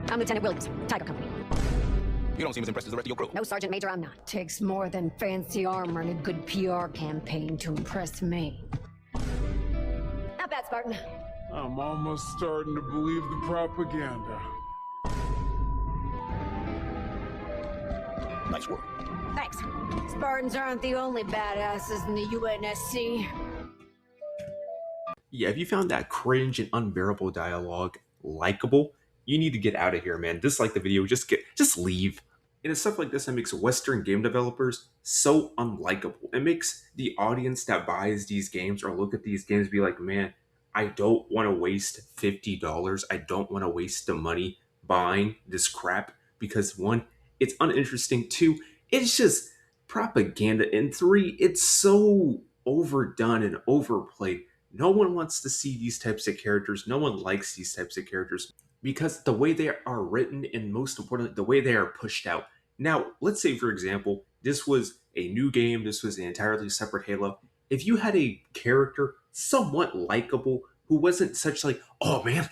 I'm Lieutenant Williams, Tiger Company. You don't seem as impressed as the rest of your crew. No, Sergeant Major, I'm not. Takes more than fancy armor and a good PR campaign to impress me. Not bad, Spartan. I'm almost starting to believe the propaganda. Nice work. Thanks. Spartans aren't the only badasses in the UNSC. Yeah, if you found that cringe and unbearable dialogue likable, you need to get out of here, man. Dislike the video, just leave. And it's stuff like this that makes Western game developers so unlikable. It makes the audience that buys these games or look at these games be like, man, I don't want to waste $50. I don't want to waste the money buying this crap because one, it's uninteresting. Two, it's just propaganda. And three, it's so overdone and overplayed. No one wants to see these types of characters. No one likes these types of characters because the way they are written and most importantly, the way they are pushed out. Now, let's say, for example, this was a new game. This was an entirely separate Halo. If you had a character somewhat likable who wasn't such like, oh man,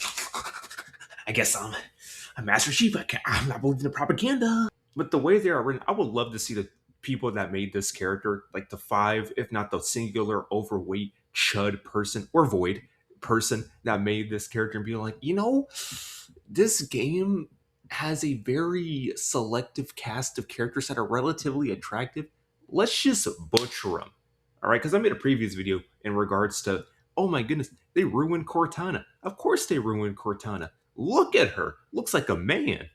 I guess I'm Master Chief. I'm not believing the propaganda. But the way they are written, I would love to see the people that made this character, like the five, if not the singular overweight chud person or void person that made this character and be like, you know, this game has a very selective cast of characters that are relatively attractive. Let's just butcher them. All right, because I made a previous video in regards to, oh my goodness, they ruined Cortana. Of course they ruined Cortana. Look at her. Looks like a man.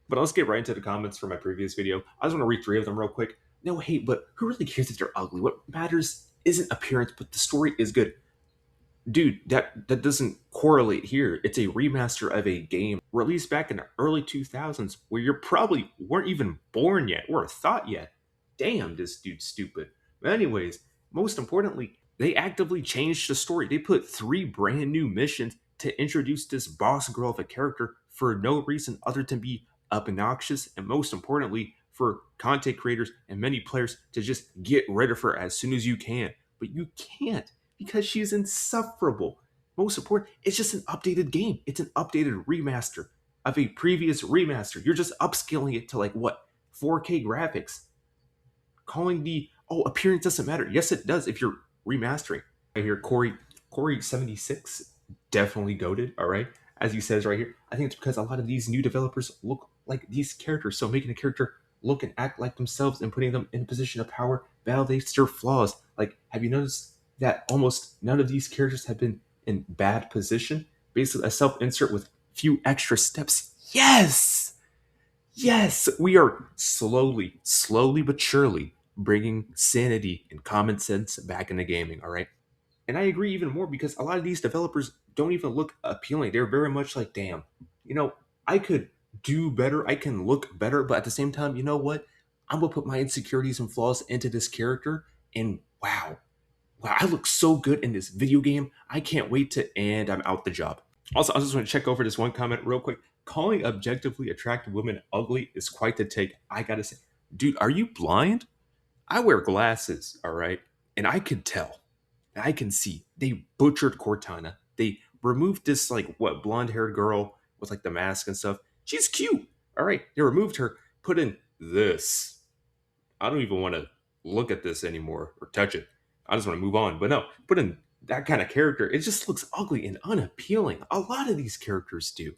But let's get right into the comments from my previous video. I just want to read 3 of them real quick. No hate, but who really cares if they're ugly? What matters isn't appearance, but the story is good. Dude, that doesn't correlate here. It's a remaster of a game released back in the early 2000s where you probably weren't even born yet or thought yet. Damn, this dude's stupid. But anyways, most importantly, they actively changed the story. They put 3 brand new missions to introduce this boss girl of a character for no reason other than be obnoxious, and most importantly, for content creators and many players to just get rid of her as soon as you can. But you can't because she's insufferable. Most important, it's just an updated game. It's an updated remaster of a previous remaster. You're just upscaling it to like what? 4K graphics. Calling the, oh, appearance doesn't matter. Yes, it does if you're remastering. Right here, Corey76, definitely goated, all right? As he says right here, I think it's because a lot of these new developers look like these characters. So making a character look and act like themselves and putting them in a position of power validates their flaws. Like, have you noticed that almost none of these characters have been in bad position? Basically, a self-insert with few extra steps. Yes! Yes! We are slowly but surely bringing sanity and common sense back into gaming, all right? And I agree even more because a lot of these developers don't even look appealing. They're very much like, damn, you know, I could do better. I can look better. But at the same time, you know what? I'm going to put my insecurities and flaws into this character. And wow, I look so good in this video game. I can't wait to, and I'm out the job. Also, I just want to check over this one comment real quick. Calling objectively attractive women ugly is quite the take. I got to say, dude, are you blind? I wear glasses, all right? And I can tell. I can see they butchered Cortana. They removed this like what blonde-haired girl with like the mask and stuff. She's cute. All right, they removed her, put in this. I don't even want to look at this anymore or touch it. I just want to move on. But no, put in that kind of character. It just looks ugly and unappealing. A lot of these characters do.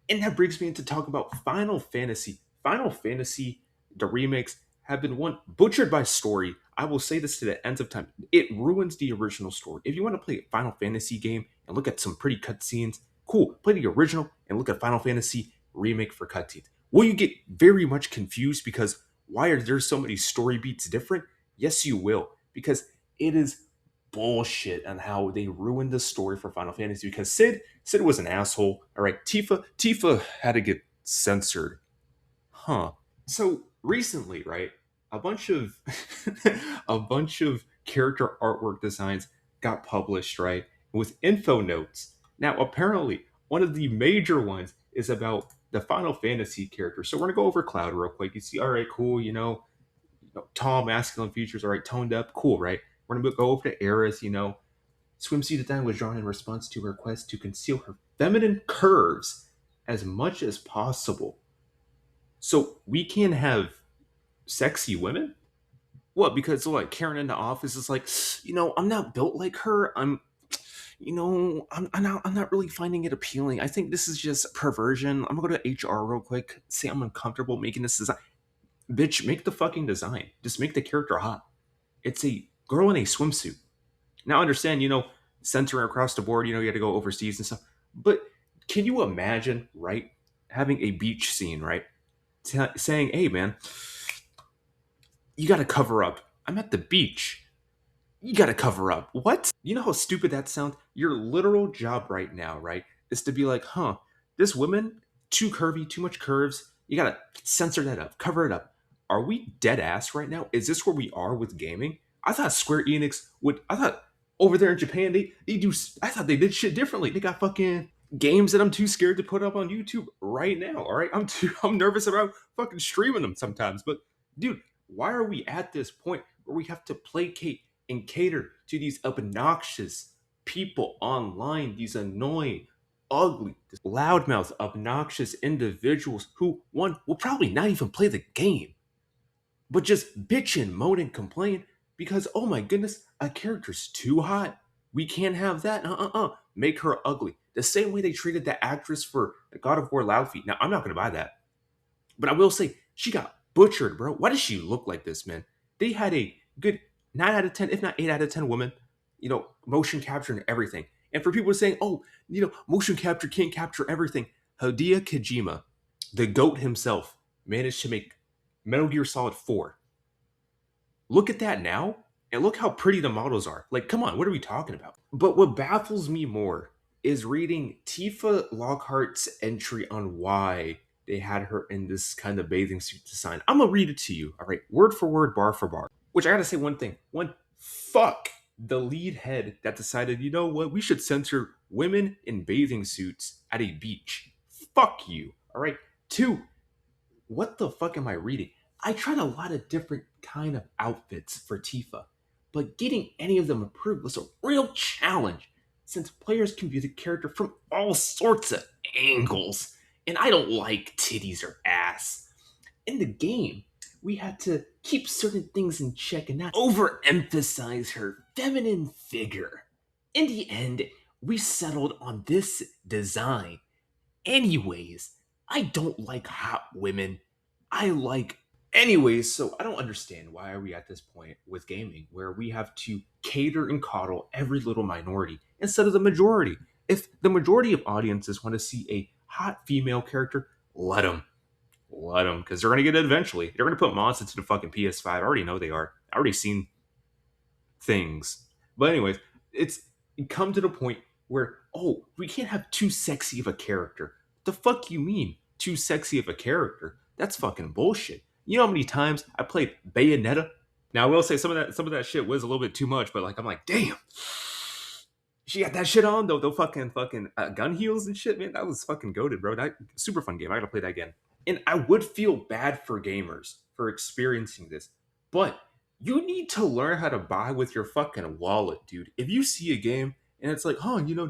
And that brings me into talk about Final Fantasy. Final Fantasy, the remakes have been butchered by story. I will say this to the ends of time. It ruins the original story. If you want to play a Final Fantasy game and look at some pretty cutscenes, cool. Play the original and look at Final Fantasy remake for cutscenes. Will you get very much confused because why are there so many story beats different? Yes, you will. Because it is bullshit on how they ruined the story for Final Fantasy because Sid was an asshole. All right, Tifa had to get censored. Huh. So recently, right, a bunch of a bunch of character artwork designs got published, right, with info notes. Now, apparently, one of the major ones is about the Final Fantasy character. So we're gonna go over Cloud real quick. You see, all right, cool, tall, masculine features, all right, toned up, cool, right? We're gonna go over to Aerith, swimsuit design was drawn in response to her request to conceal her feminine curves. as much as possible. So we can have sexy women? What? Because like Karen in the office is like, I'm not built like her. I'm not really finding it appealing. I think this is just perversion. I'm gonna go to HR real quick. Say I'm uncomfortable making this design. Bitch, make the fucking design. Just make the character hot. It's a girl in a swimsuit. Now, I understand, censoring across the board, you got to go overseas and stuff. But can you imagine, right, having a beach scene, right, saying, hey, man, you got to cover up. I'm at the beach. You got to cover up. What? You know how stupid that sounds? Your literal job right now, right, is to be like, this woman, too curvy, too much curves. You got to censor that up, cover it up. Are we dead ass right now? Is this where we are with gaming? I thought Square Enix I thought over there in Japan, I thought they did shit differently. They got fucking games that I'm too scared to put up on YouTube right now, all right? I'm nervous about fucking streaming them sometimes. But dude, why are we at this point where we have to placate and cater to these obnoxious people online, these annoying, ugly, loudmouth, obnoxious individuals who, one, will probably not even play the game, but just bitch and moan and complain because, oh my goodness, a character's too hot. We can't have that. Make her ugly. The same way they treated the actress for the God of War Laufey. Now, I'm not going to buy that. But I will say, she got butchered, bro. Why does she look like this, man? They had a good 9 out of 10, if not 8 out of 10 women, motion capture and everything. And for people saying, motion capture can't capture everything, Hideo Kojima, the GOAT himself, managed to make Metal Gear Solid 4. Look at that now, and look how pretty the models are. Like, come on, what are we talking about? But what baffles me more is reading Tifa Lockhart's entry on why they had her in this kind of bathing suit design. I'm gonna read it to you, all right? Word for word, bar for bar. Which I gotta say one thing. One, fuck the lead head that decided, you know what, we should censor women in bathing suits at a beach. Fuck you, all right? Two, what the fuck am I reading? I tried a lot of different kind of outfits for Tifa, but getting any of them approved was a real challenge since players can view the character from all sorts of angles, and I don't like titties or ass. In the game, we had to keep certain things in check and not overemphasize her feminine figure. In the end, we settled on this design. Anyways, I don't like hot women. Anyways, so I don't understand why are we at this point with gaming where we have to cater and coddle every little minority instead of the majority. If the majority of audiences want to see a hot female character, let them, because they're going to get it eventually. They're going to put mods into the fucking PS5. I already know they are. I already seen things. But anyways, it's come to the point where, we can't have too sexy of a character. The fuck you mean, too sexy of a character? That's fucking bullshit. You know how many times I played Bayonetta? Now I will say some of that shit was a little bit too much, but I'm like, damn, she got that shit on though. The fucking gun heels and shit, man. That was fucking goated, bro. That super fun game. I gotta play that again. And I would feel bad for gamers for experiencing this, but you need to learn how to buy with your fucking wallet, dude. If you see a game and it's like,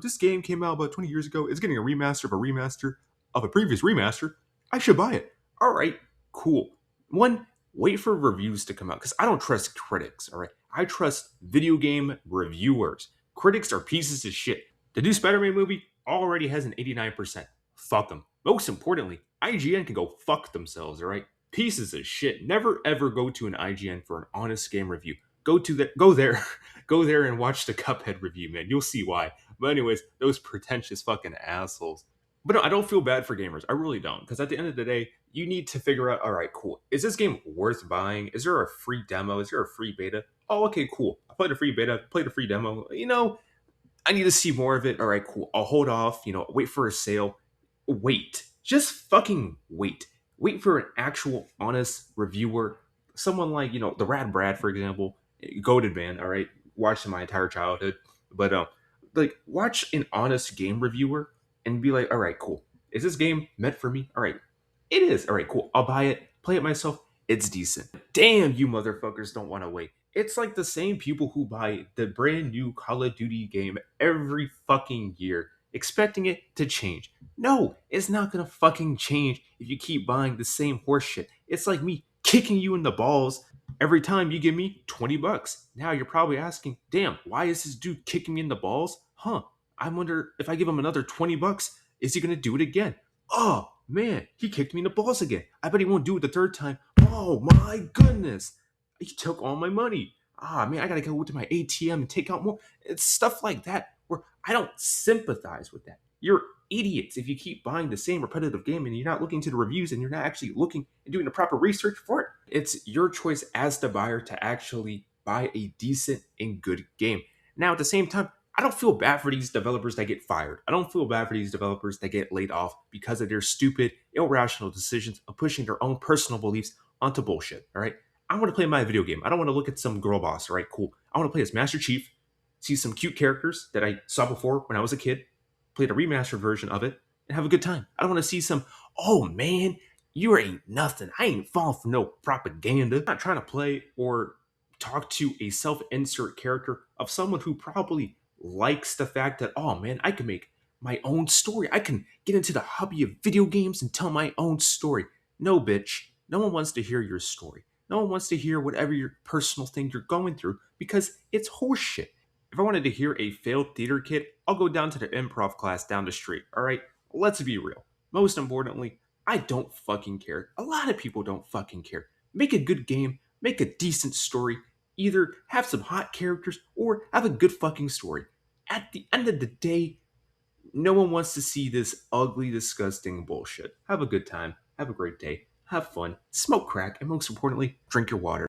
this game came out about 20 years ago, it's getting a remaster of a previous remaster, I should buy it. All right, cool. One, wait for reviews to come out because I don't trust critics, all right? I trust video game reviewers. Critics are pieces of shit. The new Spider-Man movie already has an 89%. Fuck them. Most importantly, IGN can go fuck themselves, all right? Pieces of shit. Never ever go to an IGN for an honest game review. Go there and watch the Cuphead review, man. You'll see why. But anyways, those pretentious fucking assholes. But no, I don't feel bad for gamers. I really don't. Because at the end of the day, you need to figure out, all right, cool. Is this game worth buying? Is there a free demo? Is there a free beta? Oh, okay, cool. I played a free beta, played a free demo. I need to see more of it. All right, cool. I'll hold off, wait for a sale. Wait. Just fucking wait. Wait for an actual honest reviewer. Someone like, the Rad Brad, for example. Goated man, all right? Watched my entire childhood. But, watch an honest game reviewer and be like, all right, cool. Is this game meant for me? All right. It is. All right, cool. I'll buy it, play it myself. It's decent. Damn, you motherfuckers don't want to wait. It's like the same people who buy the brand new Call of Duty game every fucking year expecting it to change. No, it's not gonna fucking change if you keep buying the same horse shit. It's like me kicking you in the balls every time you give me 20 bucks. Now you're probably asking, damn, why is this dude kicking me in the balls? Huh, I wonder if I give him another 20 bucks, is he gonna do it again? Oh man, he kicked me in the balls again. I bet he won't do it the third time. Oh my goodness, he took all my money. Ah man, I gotta go to my ATM and take out more. It's stuff like that where I don't sympathize with that. You're idiots if you keep buying the same repetitive game and you're not looking to the reviews and you're not actually looking and doing the proper research for it. It's your choice as the buyer to actually buy a decent and good game. Now, at the same time, I don't feel bad for these developers that get fired. I don't feel bad for these developers that get laid off because of their stupid, irrational decisions of pushing their own personal beliefs onto bullshit. All right. I want to play my video game. I don't want to look at some girl boss. All right, cool. I want to play as Master Chief, see some cute characters that I saw before when I was a kid, played a remastered version of it, and have a good time. I don't want to see some, oh man, you ain't nothing. I ain't falling for no propaganda. I'm not trying to play or talk to a self-insert character of someone who probably likes the fact that, oh man, I can make my own story. I can get into the hobby of video games and tell my own story. No, bitch. No one wants to hear your story. No one wants to hear whatever your personal thing you're going through because it's horseshit. If I wanted to hear a failed theater kid, I'll go down to the improv class down the street, alright? Let's be real. Most importantly, I don't fucking care. A lot of people don't fucking care. Make a good game, make a decent story, either have some hot characters or have a good fucking story. At the end of the day, no one wants to see this ugly, disgusting bullshit. Have a good time, have a great day, have fun, smoke crack, and most importantly, drink your water.